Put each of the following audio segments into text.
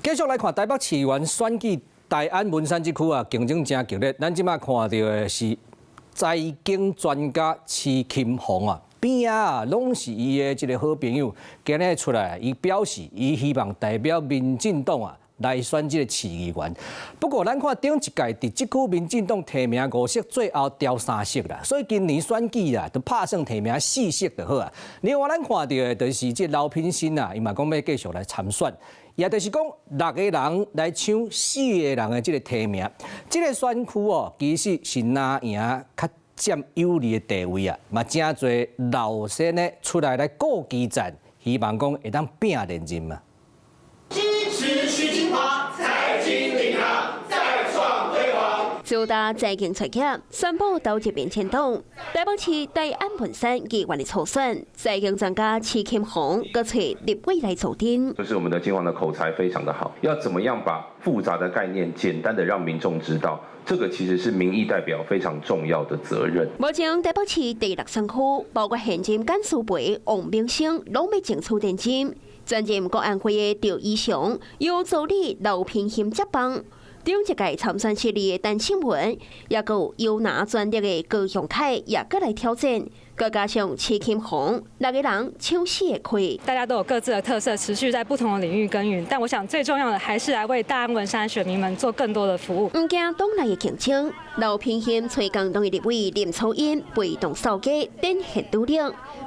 继续来看台北市议员选举，大安文山这区啊，竞争真激烈。咱即摆看到的是财经专家徐金红啊，边啊拢是伊的一个好朋友，今日出来，伊表示伊希望代表民进党啊来选这个市议员。不过咱看顶一届伫这区民进党提名5席，最后掉3席啦，所以今年选举啊，就拍算提名4席就好啊。另外咱看到的就是这刘品新啊，伊嘛讲要继续来参选。也就是讲，6个人来抢4个人的这个提名，这个选区哦，其实是哪赢较占有利的地位啊，嘛真侪老生呢出来顾基战，希望讲会当拼连任嘛。支持徐金华，财经领航，再创辉煌。九大财经出业宣布投入民进党，台北市大安文山议员的初选，财经专家徐金红各找立委来助阵。就是我们的金黄的口才非常的好，要怎么样把复杂的概念简单的让民众知道，这个其实是民意代表非常重要的责任。目前台北市第6选区，包括现任干事会王明星拢要争取连任，专任国安会的赵以翔由助理刘品兴接棒。顶一届参选失利的陈庆文，也有有拿专业的高雄凯也过来挑战，再加上徐金红，6个人抢4个亏。大家都有各自的特色，持续在不同的领域耕耘。但我想最重要的还是来为大安文山选民们做更多的服务。唔惊党内的竞争，刘品兴催共党的立委林楚英被动扫街，展现独立。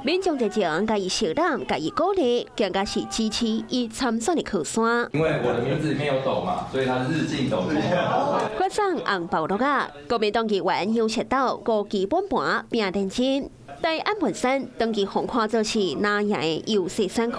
民众热情甲伊笑揽，甲伊鼓励，更加是支持伊参选的靠山。因为我的名字里面有斗嘛，所以它是日进斗金。国上红包落啊！国民党议员杨石岛高基本盘拼认真。大安文山登记红看做是哪样的优势选区，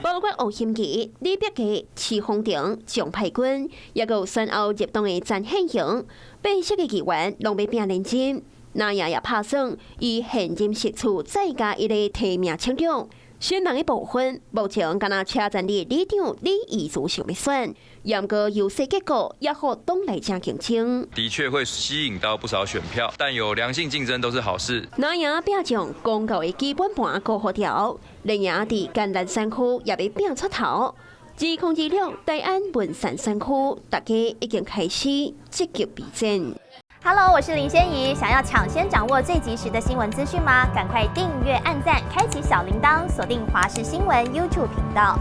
包括吴欣怡、李碧琪、徐宏庭、蒋派君，也有选后入党的陈宪营，8席的议员拢要拼认真。那也拍算以现任席处再加一个提名抢中。选人的部分，目前敢若车站的里长李义祖想要选，严格优势结果也和党内加竞争。的确会吸引到不少选票，但有良性竞争都是好事。那也拼将公告的基本盘过好条，另也伫甘南山区也要拼出头。2026大安文山山区，大家已经开始积极备战。Hello， 我是林仙怡。想要抢先掌握最及时的新闻资讯吗？赶快订阅、按赞、开启小铃铛，锁定华视新闻 YouTube 频道。